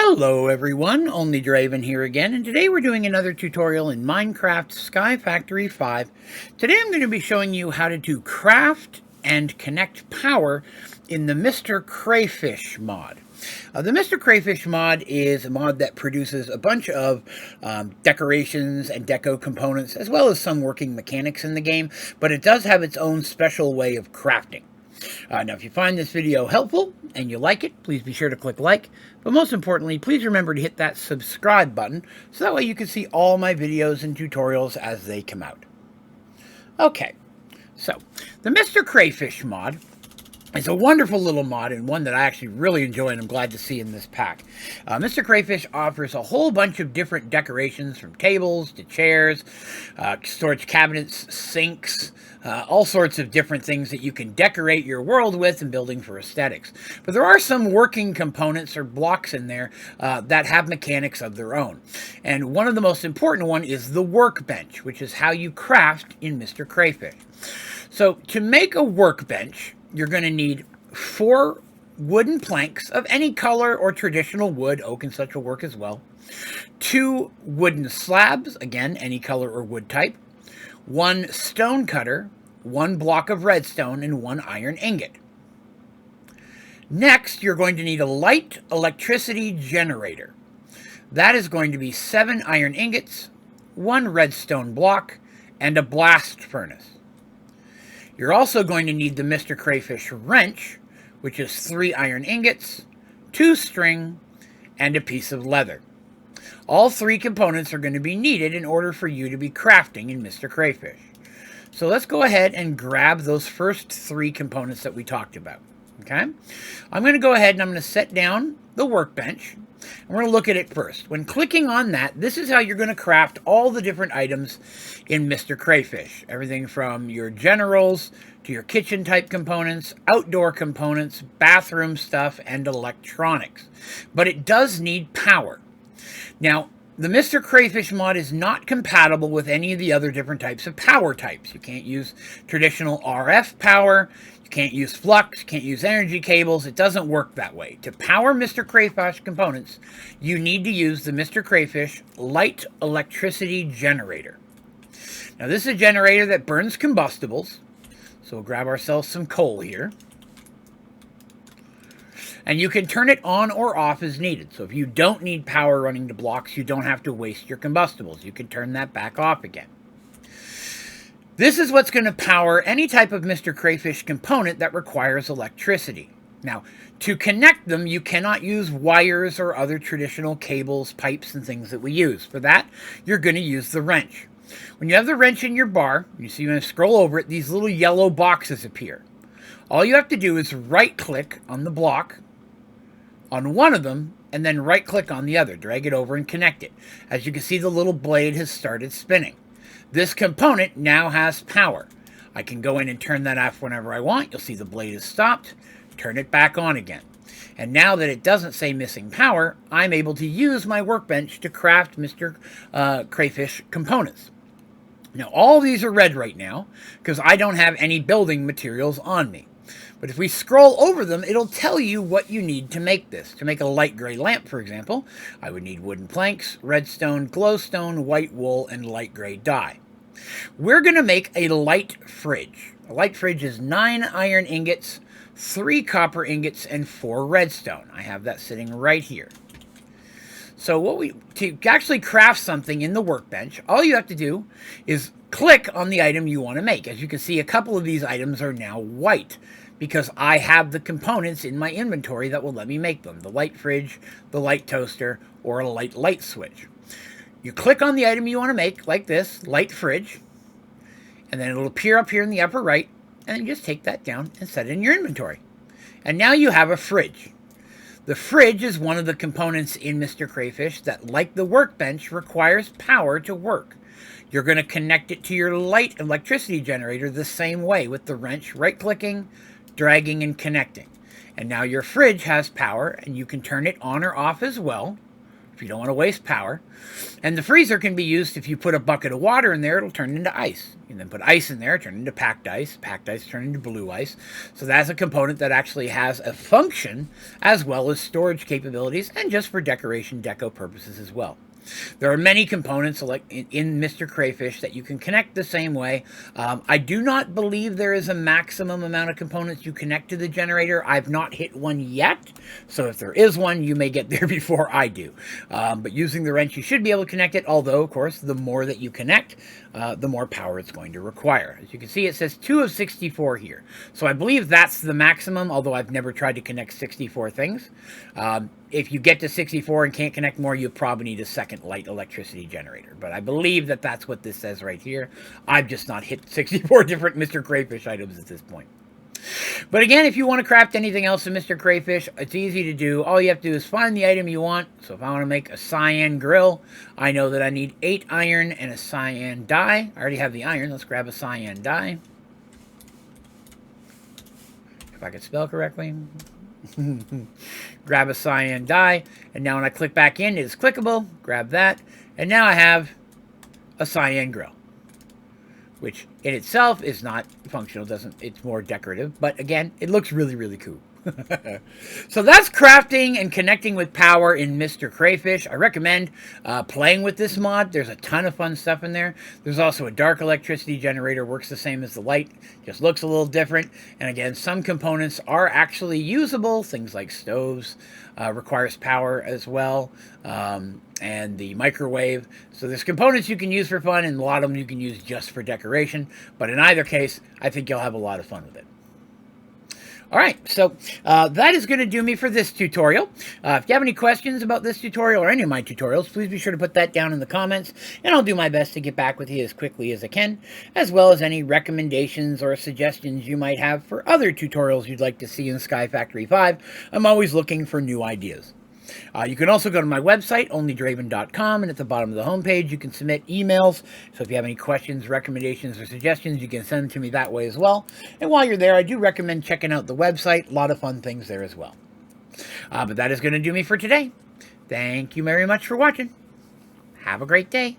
Hello everyone, Onlydraven here again, and today we're doing another tutorial in Minecraft Sky Factory 5. Today I'm going to be showing you how to do craft and connect power in the Mr. Crayfish mod. The Mr. Crayfish mod is a mod that produces a bunch of decorations and deco components, as well as some working mechanics in the game, but it does have its own special way of crafting. Now, if you find this video helpful and you like it, please be sure to click like. But most importantly, please remember to hit that subscribe button so that way you can see all my videos and tutorials as they come out. Okay, so the Mr. Crayfish mod is a wonderful little mod and one that I actually really enjoy and I'm glad to see in this pack. Mr. Crayfish offers a whole bunch of different decorations from tables to chairs, storage cabinets, sinks, all sorts of different things that you can decorate your world with and building for aesthetics. But there are some working components or blocks in there that have mechanics of their own. And one of the most important one is the workbench, which is how you craft in Mr. Crayfish. So to make a workbench, you're going to need 4 wooden planks of any color or traditional wood. Oak and such will work as well. 2 wooden slabs, again, any color or wood type. 1 stone cutter, 1 block of redstone, and 1 iron ingot. Next, you're going to need a light electricity generator. That is going to be 7 iron ingots, 1 redstone block, and a blast furnace. You're also going to need the Mr. Crayfish wrench, which is 3 iron ingots, 2 string, and a piece of leather. All 3 components are going to be needed in order for you to be crafting in Mr. Crayfish. So let's go ahead and grab those first 3 components that we talked about. Okay? I'm going to go ahead and I'm going to set down the workbench. And we're going to look at it first. When clicking on that, this is how you're going to craft all the different items in Mr. Crayfish. Everything from your generals to your kitchen type components, outdoor components, bathroom stuff, and electronics. But it does need power. Now, the Mr. Crayfish mod is not compatible with any of the other different types of power types. You can't use traditional RF power, you can't use flux, you can't use energy cables. It doesn't work that way. To power Mr. Crayfish components, you need to use the Mr. Crayfish light electricity generator. Now, this is a generator that burns combustibles, so we'll grab ourselves some coal here. And you can turn it on or off as needed. So if you don't need power running to blocks, you don't have to waste your combustibles. You can turn that back off again. This is what's going to power any type of Mr. Crayfish component that requires electricity. Now, to connect them, you cannot use wires or other traditional cables, pipes, and things that we use. For that, you're going to use the wrench. When you have the wrench in your bar, you see when I scroll over it, these little yellow boxes appear. All you have to do is right-click on the block, on one of them, and then right-click on the other. Drag it over and connect it. As you can see, the little blade has started spinning. This component now has power. I can go in and turn that off whenever I want. You'll see the blade is stopped. Turn it back on again. And now that it doesn't say missing power, I'm able to use my workbench to craft Mr. Crayfish components. Now, all these are red right now because I don't have any building materials on me. But if we scroll over them, it'll tell you what you need to make this. To make a light gray lamp, for example, I would need wooden planks, redstone, glowstone, white wool, and light gray dye. We're going to make a light fridge. A light fridge is 9 iron ingots, 3 copper ingots, and 4 redstone. I have that sitting right here. So to actually craft something in the workbench, all you have to do is click on the item you want to make. As you can see, a couple of these items are now white, because I have the components in my inventory that will let me make them. The light fridge, the light toaster, or a light switch. You click on the item you want to make, like this, light fridge, and then it'll appear up here in the upper right, and you just take that down and set it in your inventory. And now you have a fridge. The fridge is one of the components in Mr. Crayfish that, like the workbench, requires power to work. You're going to connect it to your light electricity generator the same way with the wrench, right-clicking, dragging, and connecting. And now your fridge has power, and you can turn it on or off as well. if you don't want to waste power. And the freezer can be used if you put a bucket of water in there, it'll turn into ice. You can then put ice in there, turn into packed ice turn into blue ice. So that's a component that actually has a function as well as storage capabilities and just for decoration, deco purposes as well. There are many components like in Mr. Crayfish that you can connect the same way. I do not believe there is a maximum amount of components you connect to the generator. I've not hit one yet, so if there is one, you may get there before I do. But using the wrench, you should be able to connect it, although, of course, the more that you connect, the more power it's going to require. As you can see, it says 2 of 64 here. So I believe that's the maximum, although I've never tried to connect 64 things. If you get to 64 and can't connect more, you probably need a second light electricity generator. But I believe that that's what this says right here. I've just not hit 64 different Mr. Crayfish items at this point. But again, if you want to craft anything else in Mr. Crayfish, it's easy to do. All you have to do is find the item you want. So if I want to make a cyan grill, I know that I need 8 iron and a cyan dye. I already have the iron. Let's grab a cyan dye. If I can spell correctly. Grab a cyan dye, and now when I click back in, it is clickable. Grab that, and now I have a cyan grill, which in itself is not functional. It's more decorative, but again, it looks really, really cool. So that's crafting and connecting with power in Mr. Crayfish. I recommend playing with this mod. There's a ton of fun stuff in there. There's also a dark electricity generator, works the same as the light, just looks a little different. And again, some components are actually usable. Things like stoves requires power as well, and the microwave. So there's components you can use for fun, and a lot of them you can use just for decoration. But in either case, I think you'll have a lot of fun with it. Alright, so that is going to do me for this tutorial. If you have any questions about this tutorial or any of my tutorials, please be sure to put that down in the comments, and I'll do my best to get back with you as quickly as I can, as well as any recommendations or suggestions you might have for other tutorials you'd like to see in Sky Factory 5. I'm always looking for new ideas. You can also go to my website, Onlydraven.com, and at the bottom of the homepage, you can submit emails. So if you have any questions, recommendations, or suggestions, you can send them to me that way as well. And while you're there, I do recommend checking out the website. A lot of fun things there as well. But that is going to do me for today. Thank you very much for watching. Have a great day.